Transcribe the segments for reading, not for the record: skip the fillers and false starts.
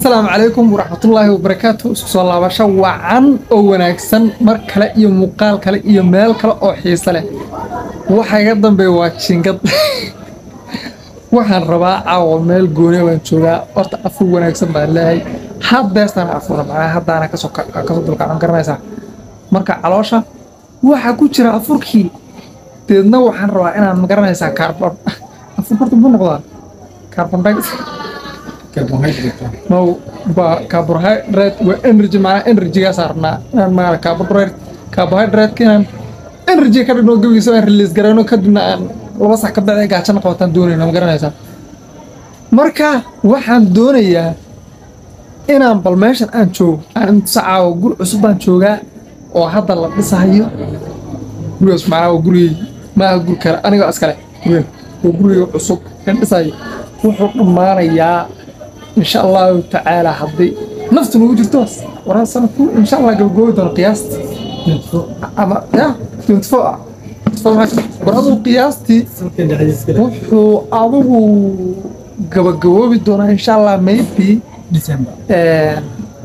السلام عليكم ورحمة الله وبركاته. صلى الله عليه وعن ونكسن مركلة يوم مقال كلا يوم مال كلا أو حيصلة وحاجة ضم بيواتشين قد وحن رباع أو مال جوني وانشولا أرت أفو ونكسن بالله هذا سنة أفو معاه هذا أنا كسر القانون كرنايسا مركا علاشة وحكو شراء أفركي تدنا وحن رباع أنا مكرنايسا كاربون أفو برضو بنقطع كاربون بايكس mau carbohydrate wa energy mana energy ga saarna ma carbohydrate kan energy ka dhino gabiso release garano kadibna aan laba sax ka bacay gaajana qabtaan doonayna ma garanaysa marka waxaan doonayaa inaan bal meeshan aan joogo aan saaco gur cusub baan joogaa oo hadda la dhisayo gurigaas ma gur kale aniga askale guriga cusub kan dhisayo wuxuu dhamaanayaa إن شاء الله تعالى حظي نفس الوجود توس ورا سنة إن شاء الله قبل جود القياس أما يا كنت فوق برضو قياستي وحو أبو قبل جود بدون إن شاء الله ميبي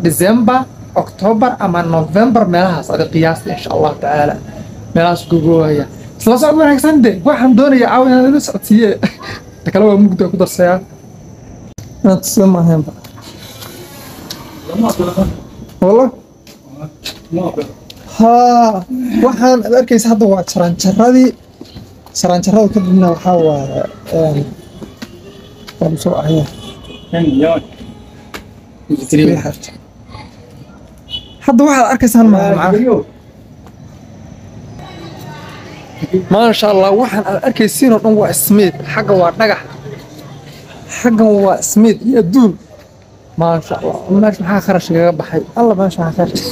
ديسمبر أكتوبر أما نوفمبر ملها صار قياستي إن شاء الله تعالى ملهاش جوجوها ثلاثة أول هكسندي واحد دوني يعاون أنا بس أتيه تكلم ممكن أقدر سيا تسمع هم والله ها waxaan arkaysa hadda waa saranjaradii kadibna waxa waa soo ahaya hadda waxaad arkaysaan ma sha Allah waxaan arkaysiin oo dhan waa ismiid xagga waa dhagax حقا هو سميد يدون ما شاء الله ماشي maxaa kharash kaga baxay alla ma sha kharash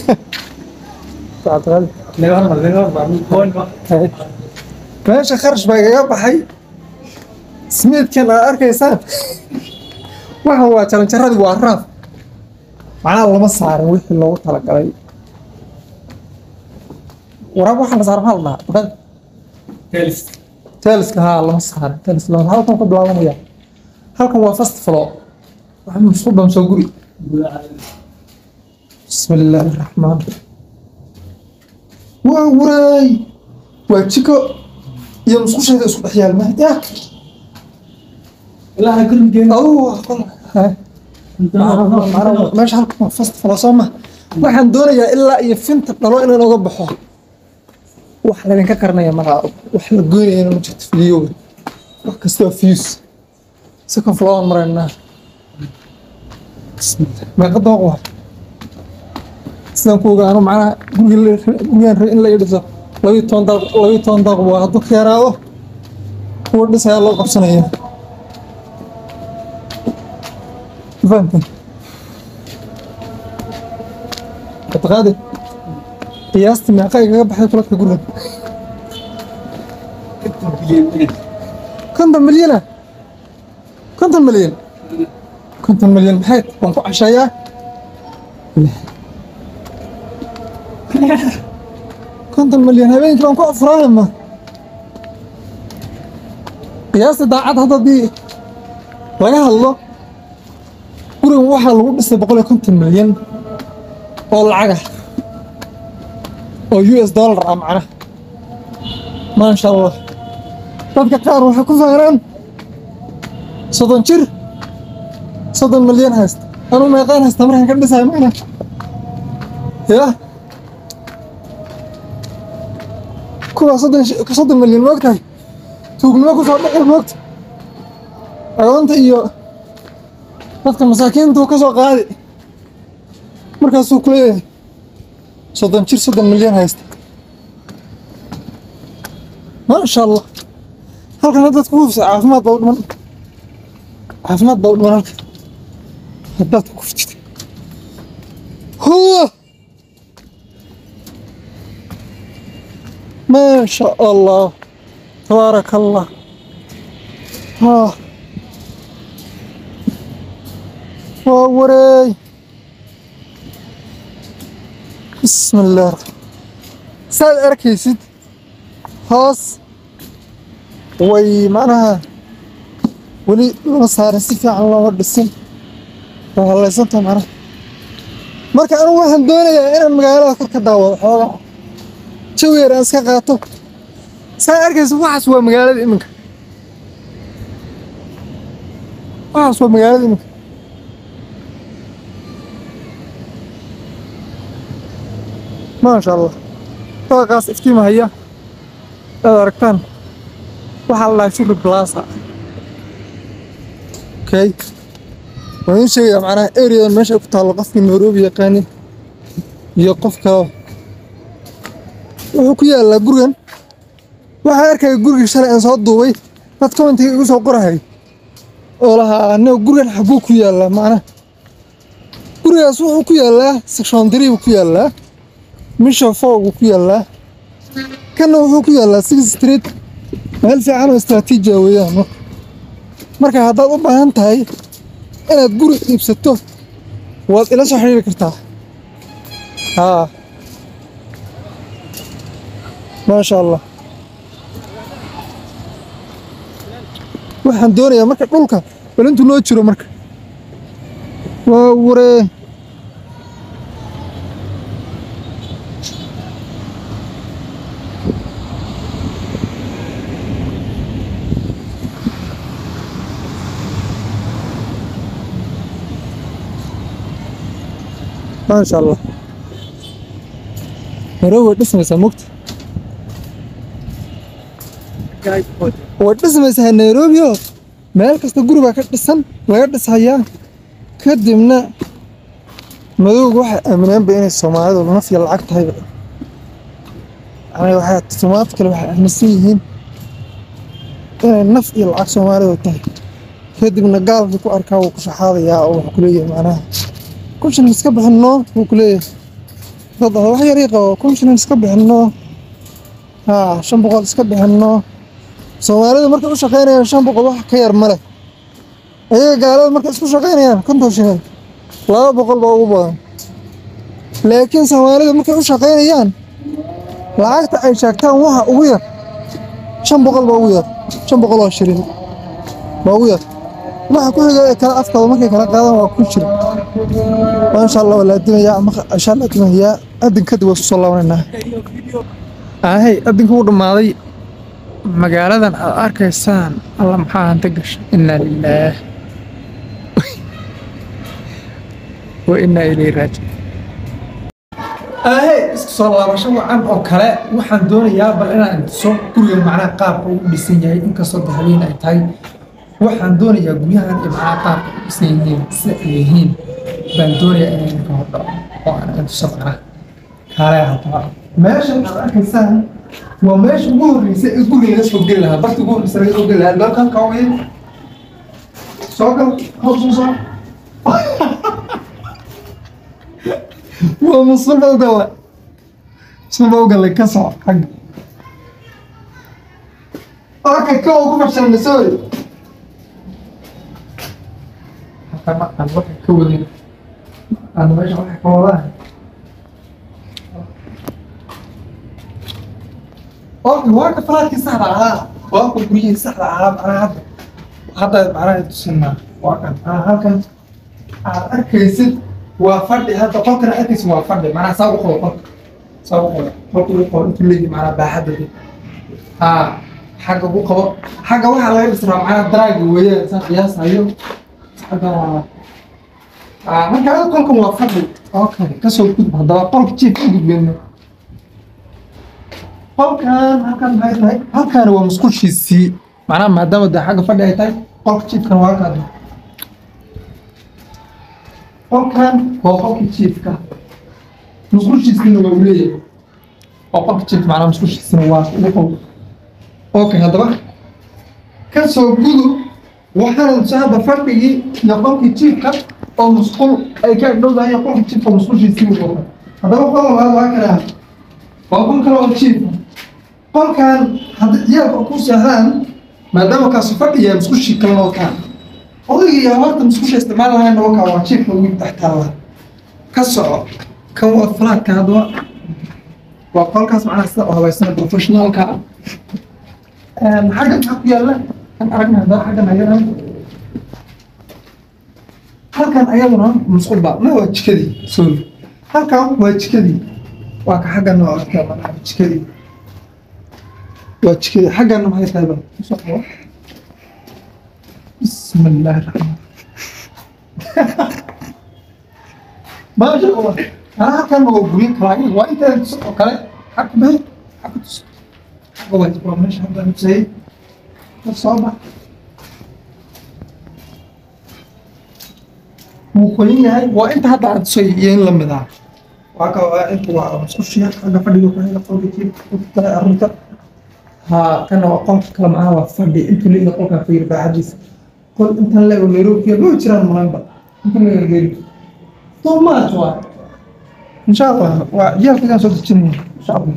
taadal ماشي kharash baa kaga baxay smeedkan aad arkaysaan waxa waa jaranjaradii waa raaf macna lama saarin wixii loogu tala galay waraab waxa la saaray halna telis ka lama saarin telis lama halkan ku bilaabanaya halkan waa fast flow waxaan isku dhan soo guri bismillaahir rahmaan waay waa jiko iyo musqusheeda isku dhaxyaal mahda ilaahay kulligeen meesha halkan waa fast flow sooma waxaan doonayaa ilaa iyo finta dhalo inaan uga baxo wax la idinka qarnaya markaa wax la goynaya inaan jirto fiidiyowga wax kastoo fuse سكن فلان مرنا ما قد وقوع سلام كوغا أنا معنا قولي إن لا يدرس لو يتوندق وهذا خياره هو اللي سيالله قبسنا إياه فهمت أتغادي قياستي مع قايقة بحيث لك يقولون كنت مليونة كنت المليون بحيث وانكو عشايا كنت المليون هبينك وانكو أفراهم قياس داعات هذا دي وياها الله قولوا واحد لو بس بقول كنت المليون أو العجل أو US دولار معنا ما شاء الله تبقى كار وحكو فغران صدن مليون هست أنا ما يقان هست مرة كم بس معنا يا كوا صدن مليون وقت هاي توقن ما كوسا نقل وقت أنت إياه وقت المساكين تو كسو قاعد مركز سوق ليه صدن مليون هست ما شاء الله هل كان هذا تكوف عافمات بعد من عافمات بعد من هذا تكوف هو ما شاء الله تبارك الله ها ووري بسم الله سال أركيسيد هاس وي معناها ولي لما صار سيفي على الله الدسم والله صنت معنا marka anu waxaan doonayaa inaan magaalada kor ka daawado xoogaa jawiir aan iska qaato saa arkaysa waxaas waa magaalada iminka ما شاء الله طاقة إفتيمة هي هذا ركان وحال الله يشوف البلاصة اوكي وين شيء معناه اريا ماشي كنت قف في نيروبي يقاني يقفك wuxuu ku yaala gurigan waxa arkay guriga shalay aan soo duubay dadka inta igu soo qorahay oo laha anaga gurigan xabuu ku yaala macna gurigaas wuxuu ku yaala section 3 ku yaala misha fog ku yaala kana wuxuu ku yaala 6 street meel fiican oo istiraatiiji ah weeyaan marka haddaad u baahan tahay inaad guri iibsato waad ila soo xiriiri kartaa ما شاء الله waxaan doonayaa marka dhulka bal intuu noo jiro marka waa waree ما شاء الله مروه اسمه سموكت wadhismaysaa Nairobi oo meel kasta guri baa ka dhisan laga dhisayaa kadibna madowga waxa aamineen inay Soomaalidu naf iyo lacag tahay ay waxa Soomaalidu kale waxa aaminsan yihiin inay naf iyo lacag Soomaalidu tahay kadibna gaalku ku arkaa uu ku shaxaadayaa oo wax ku leeyahay macnaha kunshan iska bixino uu ku leeyahay dad wax yar yaqo kunshan iska bixino 500 iska bixino Soomaalida markay u shaqeynayaan 500 wax ka yar male ayaga gaalada markay isku shaqeynayaan 50 200 baa ugu badan laakiin Soomaalida markay u shaqeynayaan lacagta ay sheegtaan waxa ugu yar 500 baa ugu yar 500 oo shilin baa ugu yar waxa ku xiga kala afkooda markay kala qaadaan waa ku jira ma sha Allah wala dimaya ma sha Allah dimaya adinka dib soo laabanayna adinku u dhamaaday magaaladan aad arkaysaan alla maxaa hanta gashay inna lillaah wa inna ilayhi raaji'uun isku soo laabasho wacan oo kale waxaan doonayaa bal inaan soo guriga macnaha qaabka uu dhisan yahay inkastoo habeen ay tahay waxaan doonayaa guryahan iyo macnaha qaabka uu dhisan yihiin sida ay yihiin baan doonayaa inaan ka hordhaco oo aan inta sabra kale hataa meeshan aad arkaysaan وماش جور يقول لي ناس فوق لها بس تقول بس فوق لها لا كان قوي سوق خصوصا ومصل فوق الله فوق الله كسر حق اوكي كوكو عشان نسوي حتى ما نروح كودي انا ماشي راح والله واقف فلاتي سحرة واقف بيجي سحرة هذا معناه تسمع واقف هكذا أركيسد وفرد هذا فكر أركيس وفرد معناه ساوق فكر تلقي معناه بحدد حاجة بوقة حاجة واحد الله يسرع معناه دراج ويا ياس أيوه هذا من كذا كلكم وفرد أوكي كسر كتب هذا قلب شيء كتب منه halkan waa musqushiisii macnaha maadaama da xagga fadhi ay tahay qolka jiifkan waa ka hadlo qolkan waa qolka jiifka musqushiisina waa leeyahay oo qolka jiif macnaha musqushiisina waa ugu qol okay haddaba ka soo gudu waxaan saada fadhigii iyo qolka jiifka oo musqul ay ka dhowdahay qolka jiifka musqushiisii haddaba qolka waa kala وأقول كلام شيء قال كان يا كوكوس هان ما دام كاسفر يا مسكوش كلام كان أولي يا وقت مسكوش استعمالها إنه كان شيء موجود تحتها كسر كم أفراد كهذا وقال كاس معنا وهو يصير بروفيشنال كا حاجة يلا أنا أرجع هذا حاجة نيران halkan ayaduna musqul baa ma waa jikadii sorry halkan waa jikadii waa ka xaggan waa ka jikadii waa jikadii xaggan ma haysaa baa bismillaahi rahmaan ما شاء الله أنا كان موجودين كلاين وأنت كلاين حق به حق هو تبغى مش هذا نفسي الصعبة مقولين هاي وأنت هذا عاد شيء ينلم ذا وأكا أنت ومسؤول شيء أنا فدي وكان يقول كتير وكذا أرنت ها كان وقف كلام معه فدي أنت اللي نقولك في بعديس قل أنت اللي ونروك يا لو ترى المهم أنت اللي طماط واحد إن شاء الله وياك كذا صوت الجنين إن شاء الله